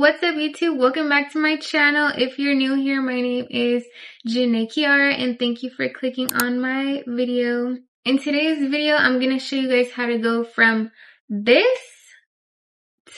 What's up YouTube? Welcome back to my channel. If you're new here, my name is Janae Kiara and thank you for clicking on my video. In today's video, I'm going to show you guys how to go from this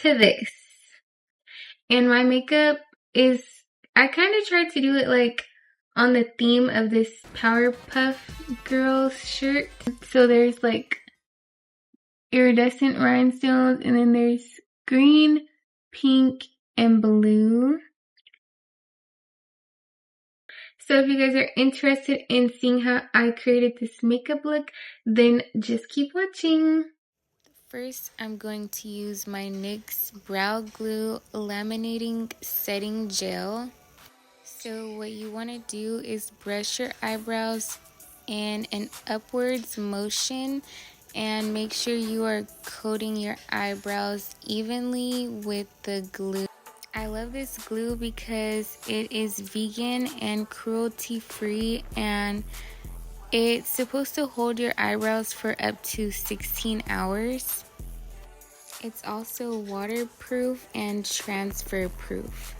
to this. And my makeup is, I kind of tried to do it like on the theme of this Powerpuff Girls shirt. So there's like iridescent rhinestones and then there's green, pink, and blue. So if you guys are interested in seeing how I created this makeup look, then just keep watching. First, I'm going to use my NYX Brow Glue Laminating Setting Gel. So what you want to do is brush your eyebrows in an upwards motion and make sure you are coating your eyebrows evenly with the glue. I love this glue because it is vegan and cruelty free and it's supposed to hold your eyebrows for up to 16 hours. It's also waterproof and transfer proof.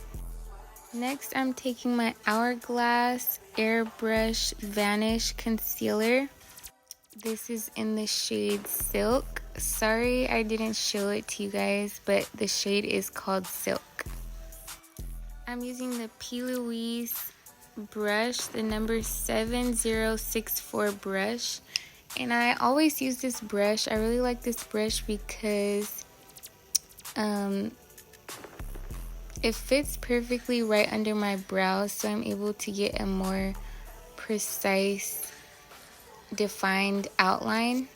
Next, I'm taking my Hourglass Airbrush Vanish Concealer. This is in the shade Silk. Sorry I didn't show it to you guys, but the shade is called Silk. I'm using the P.Louise brush, the number 7064 brush. And I always use this brush. I really like this brush because it fits perfectly right under my brows, so I'm able to get a more precise, defined outline.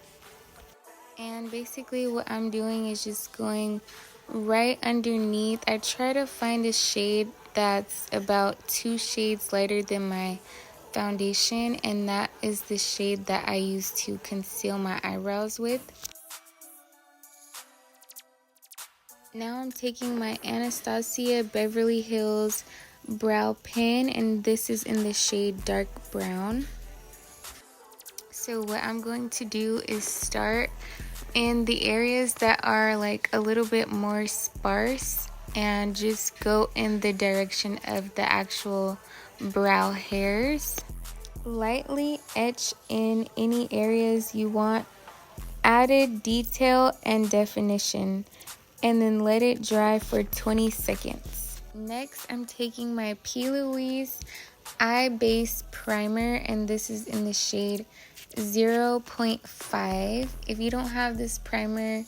And basically what I'm doing is just going right underneath. I try to find a shade that's about 2 shades lighter than my foundation, and that is the shade that I use to conceal my eyebrows with. Now I'm taking my Anastasia Beverly Hills brow pen, and this is in the shade Dark Brown. So what I'm going to do is start in the areas that are like a little bit more sparse and just go in the direction of the actual brow hairs. Lightly etch in any areas you want added detail and definition, and then let it dry for 20 seconds. Next, I'm taking my P.Louise Eye Base Primer, and this is in the shade 0.5. If you don't have this primer,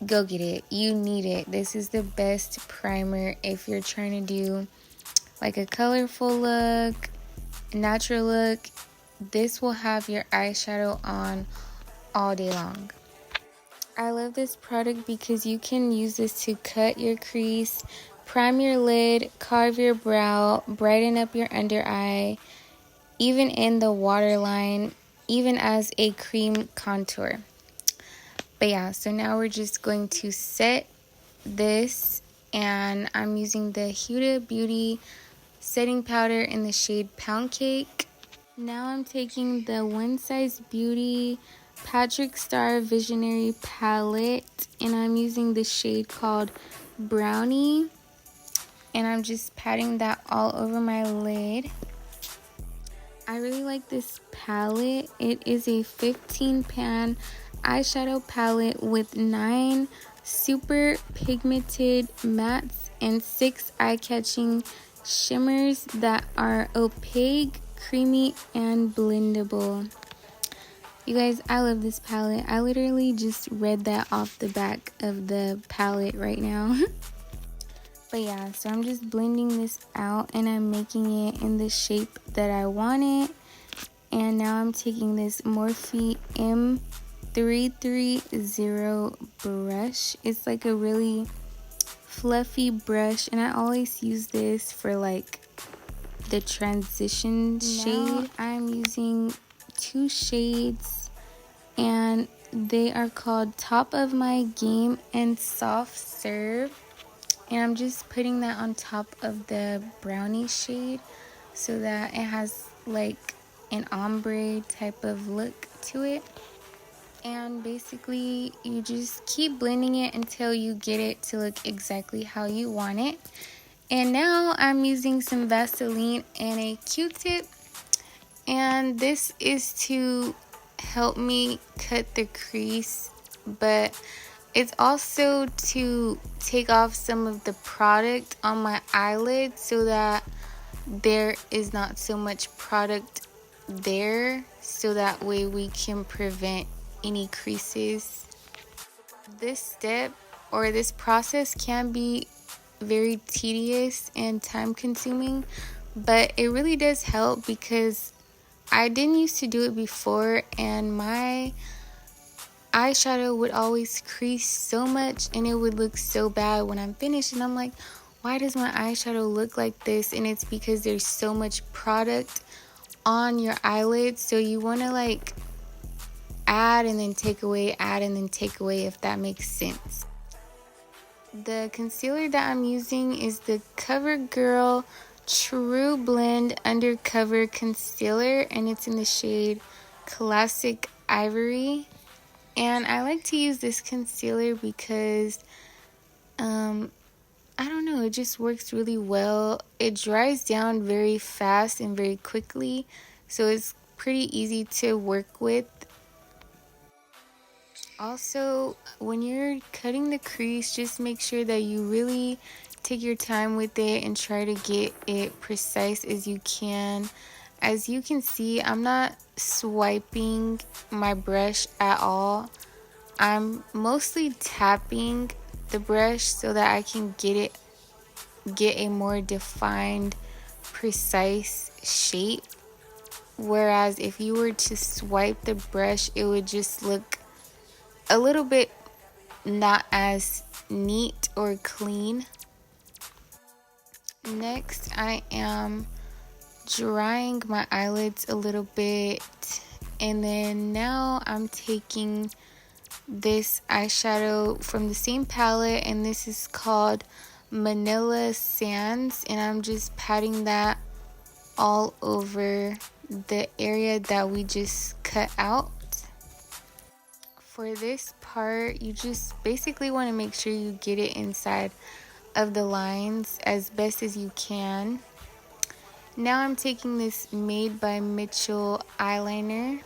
go get it. You need it. This is the best primer if you're trying to do like a colorful look, natural look. This will have your eyeshadow on all day long. I love this product because you can use this to cut your crease, prime your lid, carve your brow, brighten up your under eye, even in the waterline, even as a cream contour. But yeah, so now we're just going to set this, and I'm using the Huda Beauty setting powder in the shade Pound Cake. Now I'm taking the One Size Beauty Patrick Starrr Visionary palette, and I'm using the shade called Brownie, and I'm just patting that all over my lid. I really like this palette. It is a 15 pan eyeshadow palette with 9 super pigmented mattes and 6 eye-catching shimmers that are opaque, creamy, and blendable. You guys, I love this palette. I literally just read that off the back of the palette right now. But yeah, so I'm just blending this out and I'm making it in the shape that I want it. And now I'm taking this Morphe M330 brush. It's like a really fluffy brush, and I always use this for like the transition shade. I'm using 2 shades and they are called Top of My Game and Soft Serve. And I'm just putting that on top of the brownie shade so that it has like an ombre type of look to it. And basically you just keep blending it until you get it to look exactly how you want it. And now I'm using some Vaseline and a Q-tip, and this is to help me cut the crease, but it's also to take off some of the product on my eyelid so that there is not so much product there, so that way we can prevent any creases. This step or this process can be very tedious and time consuming, but it really does help because I didn't used to do it before, and my eyeshadow would always crease so much and it would look so bad when I'm finished, and I'm like, why does my eyeshadow look like this? And it's because there's so much product on your eyelids, so you want to like add and then take away, add and then take away, if that makes sense. The concealer that I'm using is the CoverGirl TruBlend Undercover Concealer, and it's in the shade Classic Ivory. And I like to use this concealer because I don't know, it just works really well. It dries down very fast and very quickly, so it's pretty easy to work with. Also, when you're cutting the crease, just make sure that you really take your time with it and try to get it precise as you can. As you can see, I'm not swiping my brush at all. I'm mostly tapping the brush so that I can get a more defined, precise shape. Whereas if you were to swipe the brush, it would just look a little bit not as neat or clean. Next, I am drying my eyelids a little bit, and then now I'm taking this eyeshadow from the same palette, and this is called Manila Sands, and I'm just patting that all over the area that we just cut out. For this part, you just basically want to make sure you get it inside of the lines as best as you can. Now I'm taking this Made by Mitchell eyeliner.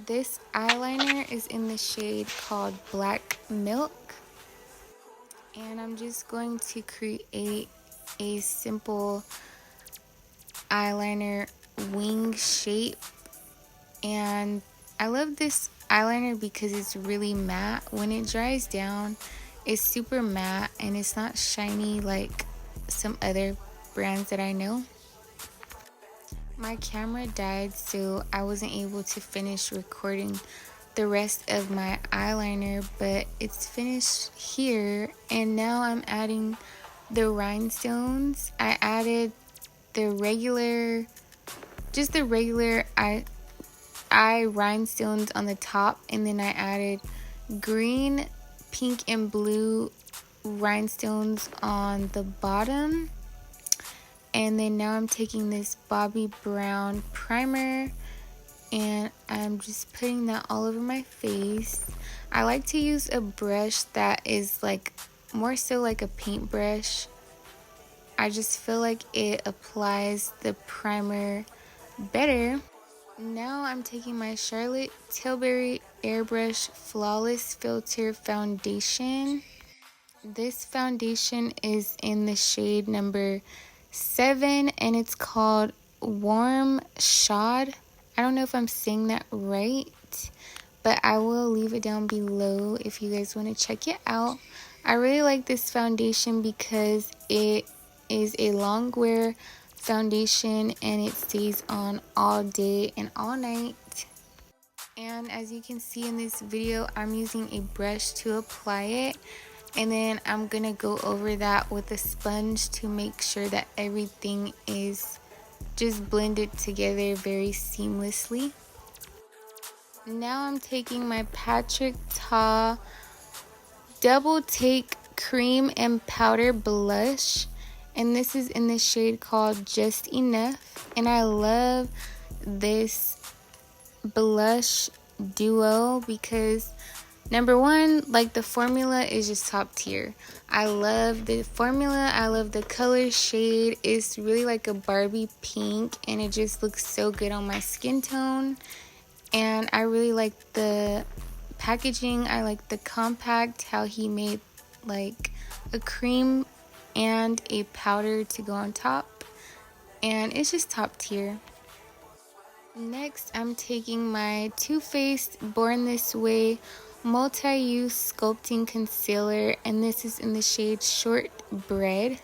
This eyeliner is in the shade called Black Milk. And I'm just going to create a simple eyeliner wing shape. And I love this eyeliner because it's really matte. When it dries down, it's super matte and it's not shiny like some other brands that I know. My camera died, so I wasn't able to finish recording the rest of my eyeliner, but it's finished here. And now I'm adding the rhinestones. I added the regular eye rhinestones on the top, and then I added green, pink, and blue rhinestones on the bottom. And then now I'm taking this Bobbi Brown primer and I'm just putting that all over my face. I like to use a brush that is like more so like a paintbrush. I just feel like it applies the primer better. Now I'm taking my Charlotte Tilbury Airbrush Flawless Filter Foundation. This foundation is in the shade number 7 and it's called Warm Shad. I don't know if I'm saying that right, but I will leave it down below if you guys want to check it out. I really like this foundation because it is a Longwear foundation and it stays on all day and all night. And as you can see in this video, I'm using a brush to apply it, and then I'm gonna go over that with a sponge to make sure that everything is just blended together very seamlessly. Now I'm taking my Patrick Ta Double Take Cream and Powder Blush, and this is in the shade called Just Enough. And I love this blush duo because number one, like the formula is just top tier. I love the formula. I love the color shade. It's really like a Barbie pink and it just looks so good on my skin tone. And I really like the packaging. I like the compact, how he made like a cream and a powder to go on top. And it's just top tier. Next, I'm taking my Too Faced Born This Way Multi-Use Sculpting Concealer, and this is in the shade Short Bread.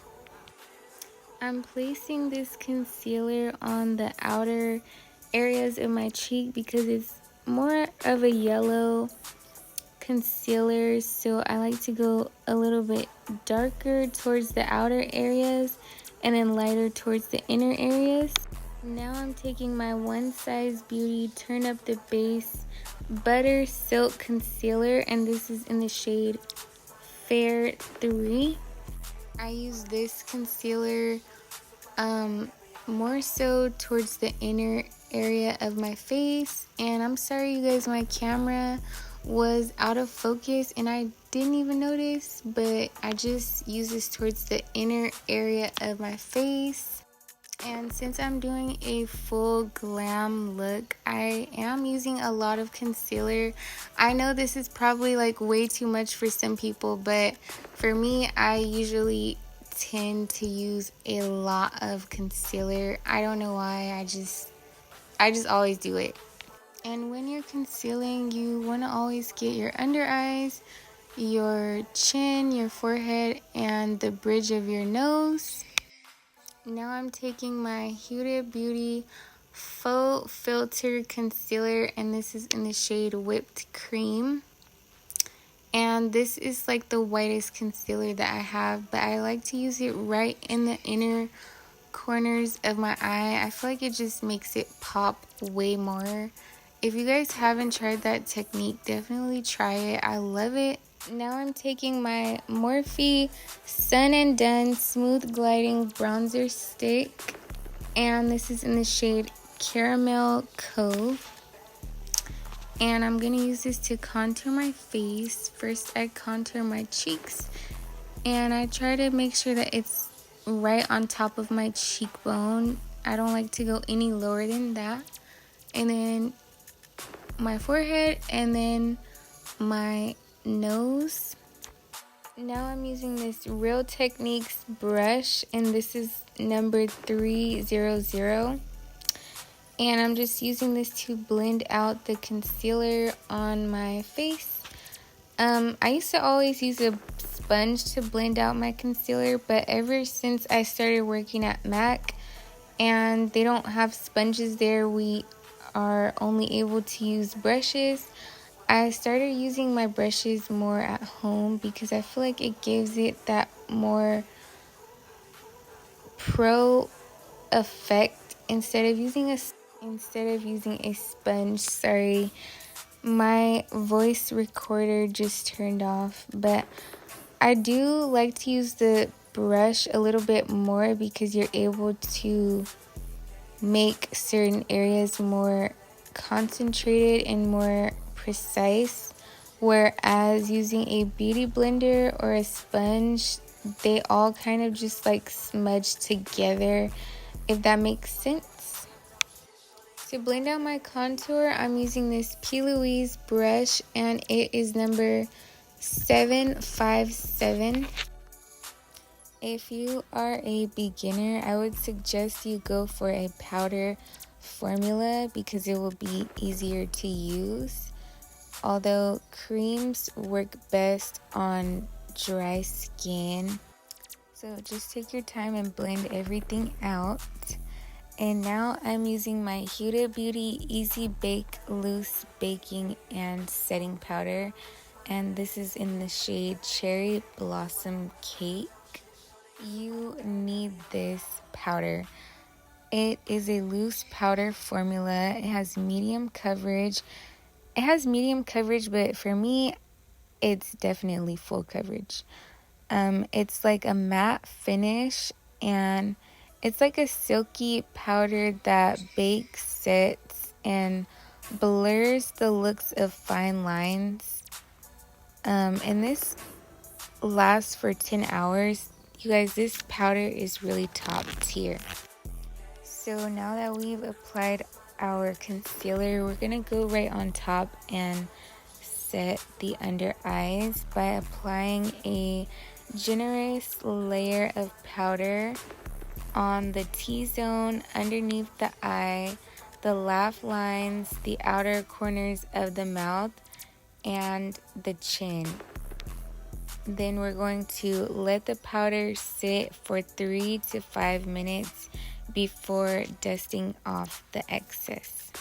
I'm placing this concealer on the outer areas of my cheek because it's more of a yellow concealer, so I like to go a little bit darker towards the outer areas and then lighter towards the inner areas. Now I'm taking my One Size Beauty Turn Up the Base Butter Silk Concealer, and this is in the shade Fair 3. I use this concealer more so towards the inner area of my face, and I'm sorry you guys, my camera was out of focus and I didn't even notice, but I just use this towards the inner area of my face. And since I'm doing a full glam look, I am using a lot of concealer. I know this is probably like way too much for some people, but for me, I usually tend to use a lot of concealer. I don't know why, I just always do it. And when you're concealing, you want to always get your under eyes, your chin, your forehead, and the bridge of your nose. Now I'm taking my Huda Beauty Faux Filter Concealer, and this is in the shade Whipped Cream. And this is like the whitest concealer that I have, but I like to use it right in the inner corners of my eye. I feel like it just makes it pop way more. If you guys haven't tried that technique, definitely try it. I love it. Now I'm taking my Morphe Sun and Done Smooth Gliding Bronzer Stick, and this is in the shade Caramel Cove. And I'm going to use this to contour my face. First, I contour my cheeks, and I try to make sure that it's right on top of my cheekbone. I don't like to go any lower than that. And then my forehead, and then my nose. Now I'm using this Real Techniques brush, and this is number 300. And I'm just using this to blend out the concealer on my face. I used to always use a sponge to blend out my concealer, but ever since I started working at MAC and they don't have sponges there, we are only able to use brushes. I started using my brushes more at home because I feel like it gives it that more pro effect instead of using a sponge. Sorry, my voice recorder just turned off, but I do like to use the brush a little bit more because you're able to make certain areas more concentrated and more precise, whereas using a beauty blender or a sponge, they all kind of just like smudge together, if that makes sense. To blend out my contour, I'm using this P.Louise brush, and it is number 757. If you are a beginner, I would suggest you go for a powder formula because it will be easier to use. Although creams work best on dry skin. So just take your time and blend everything out. And now I'm using my Huda Beauty Easy Bake Loose Baking and Setting Powder. And this is in the shade Cherry Blossom Cake. You need this powder. It is a loose powder formula. It has medium coverage. But for me, it's definitely full coverage. It's like a matte finish, and it's like a silky powder that bakes, sets, and blurs the looks of fine lines. And this lasts for 10 hours. You guys, this powder is really top tier. So now that we've applied our concealer, we're gonna go right on top and set the under eyes by applying a generous layer of powder on the T-zone, underneath the eye, the laugh lines, the outer corners of the mouth, and the chin. Then we're going to let the powder sit for 3 to 5 minutes before dusting off the excess.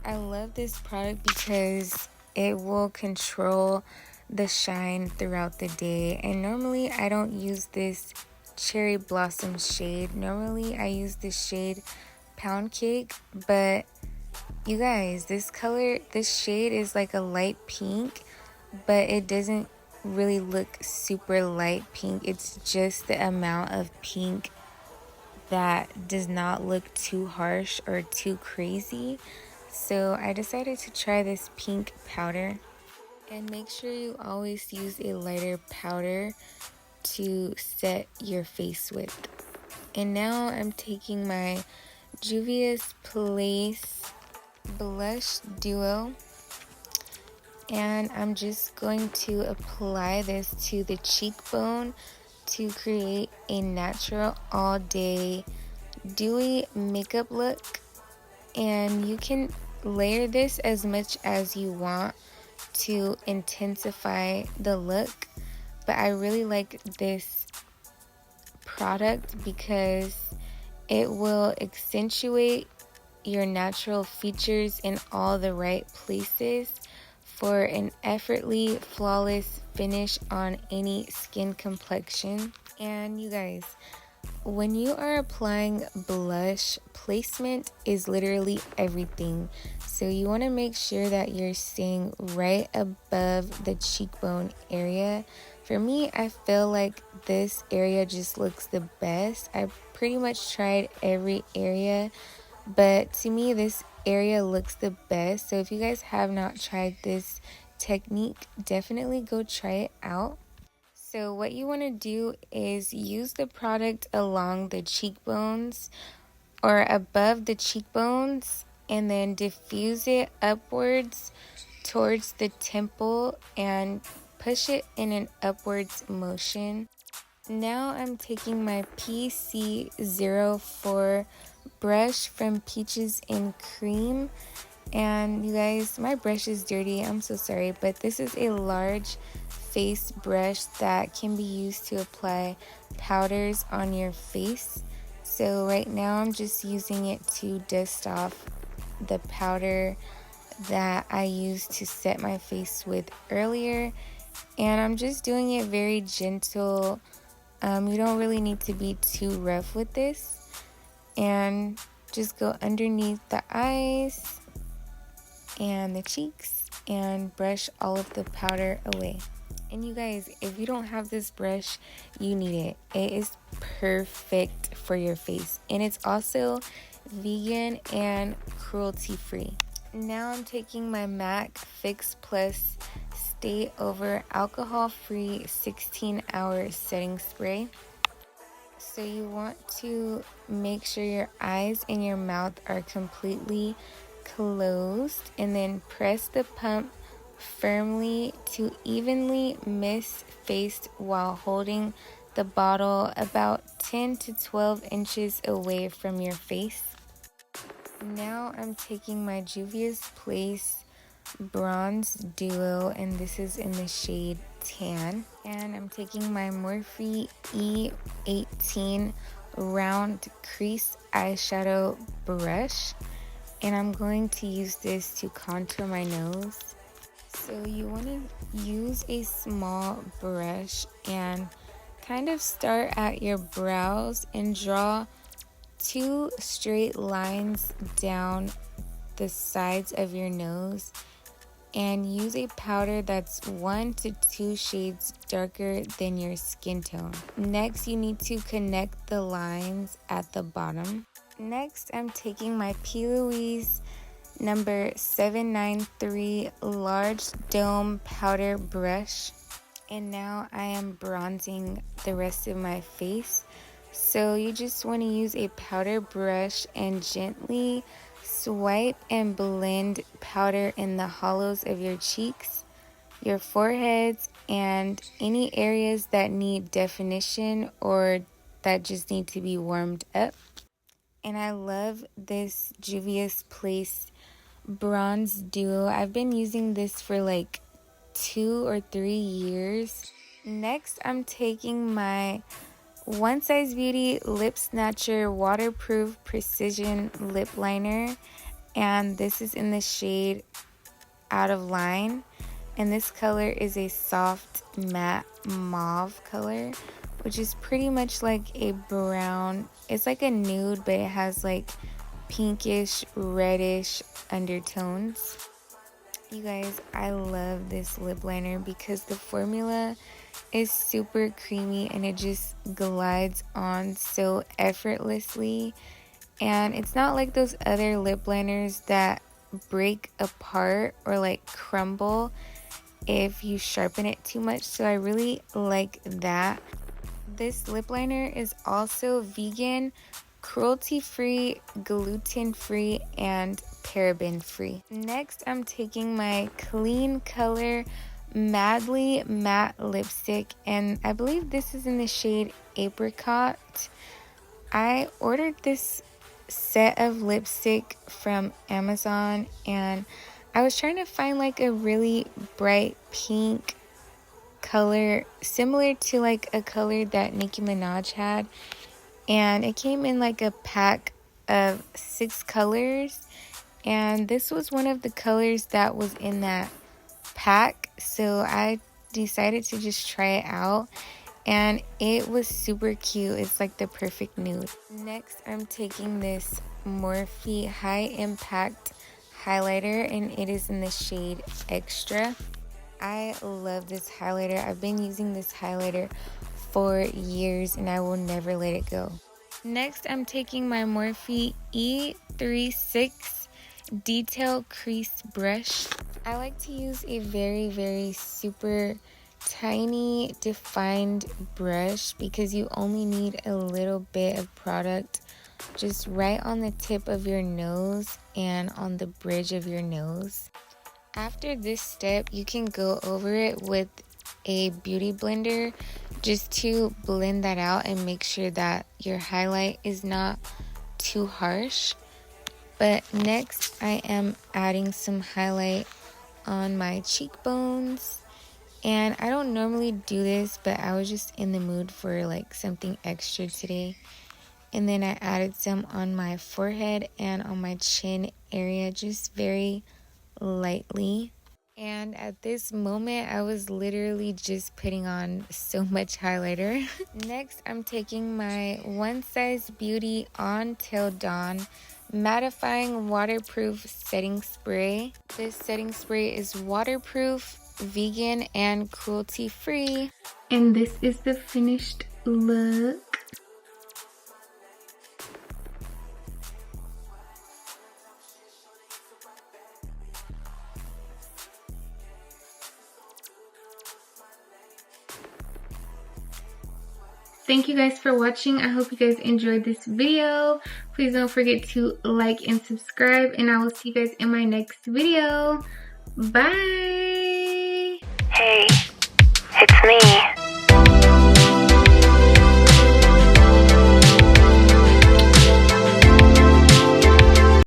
I love this product because it will control the shine throughout the day. And normally I don't use this cherry blossom shade. Normally I use the shade Pound Cake, but you guys, this shade is like a light pink, but it doesn't really look super light pink. It's just the amount of pink that does not look too harsh or too crazy. So I decided to try this pink powder. And make sure you always use a lighter powder to set your face with. And now I'm taking my Juvia's Place Blush Duo, and I'm just going to apply this to the cheekbone to create a natural all day dewy makeup look. And you can layer this as much as you want to intensify the look, but I really like this product because it will accentuate your natural features in all the right places for an effortlessly flawless finish on any skin complexion. And you guys, when you are applying blush, placement is literally everything. So you want to make sure that you're staying right above the cheekbone area. For me, I feel like this area just looks the best. I pretty much tried every area, but to me this area looks the best. So if you guys have not tried this technique, definitely go try it out. So what you want to do is use the product along the cheekbones or above the cheekbones, and then diffuse it upwards towards the temple and push it in an upwards motion. Now I'm taking my PC04 brush from Peaches and Cream, and you guys, my brush is dirty, I'm so sorry, but this is a large face brush that can be used to apply powders on your face. So right now I'm just using it to dust off the powder that I used to set my face with earlier, and I'm just doing it very gentle. You don't really need to be too rough with this, and just go underneath the eyes and the cheeks and brush all of the powder away. And you guys, if you don't have this brush, you need it. It is perfect for your face, and it's also vegan and cruelty free. Now I'm taking my MAC Fix Plus Stay Over Alcohol Free 16-hour setting spray. So you want to make sure your eyes and your mouth are completely closed, and then press the pump firmly to evenly mist face while holding the bottle about 10 to 12 inches away from your face. Now I'm taking my Juvia's Place Bronze Duo, and this is in the shade Tan. And I'm taking my Morphe E18 Round Crease Eyeshadow Brush, and I'm going to use this to contour my nose. So you want to use a small brush and kind of start at your brows and draw 2 straight lines down the sides of your nose, and use a powder that's 1 to 2 shades darker than your skin tone. Next, you need to connect the lines at the bottom. Next, I'm taking my P.Louise number 793 large dome powder brush. And now I am bronzing the rest of my face. So you just want to use a powder brush and gently swipe and blend powder in the hollows of your cheeks, your foreheads, and any areas that need definition or that just need to be warmed up. And I love this Juvia's Place bronze duo. I've been using this for like 2 or 3 years. Next, I'm taking my One Size Beauty Lip Snatcher Waterproof Precision Lip Liner, and this is in the shade Out of Line, and this color is a soft matte mauve color, which is pretty much like a brown. It's like a nude, but it has like pinkish reddish undertones. You guys, I love this lip liner because the formula is super creamy and it just glides on so effortlessly. And it's not like those other lip liners that break apart or like crumble if you sharpen it too much. So I really like that. This lip liner is also vegan, cruelty-free, gluten-free, and paraben-free. Next, I'm taking my Clean Color Madly Matte Lipstick, and I believe this is in the shade Apricot. I ordered this set of lipstick from Amazon, and I was trying to find like a really bright pink color, similar to like a color that Nicki Minaj had. And it came in like a pack of 6 colors. And this was one of the colors that was in that pack. So I decided to just try it out. And it was super cute. It's like the perfect nude. Next, I'm taking this Morphe High Impact highlighter. And it is in the shade Extra. I love this highlighter. I've been using this highlighter for years and I will never let it go. Next, I'm taking my Morphe E36 Detail Crease Brush. I like to use a very super tiny defined brush because you only need a little bit of product just right on the tip of your nose and on the bridge of your nose. After this step, you can go over it with a beauty blender just to blend that out and make sure that your highlight is not too harsh. But next, I am adding some highlight on my cheekbones. And I don't normally do this, but I was just in the mood for like something extra today. And then I added some on my forehead and on my chin area, just very lightly. And at this moment, I was literally just putting on so much highlighter. Next, I'm taking my One Size Beauty On Till Dawn Mattifying Waterproof Setting Spray. This setting spray is waterproof, vegan, and cruelty-free. And this is the finished look. Thank you guys for watching. I hope you guys enjoyed this video. Please don't forget to like and subscribe, and I will see you guys in my next video. Bye. Hey, it's me.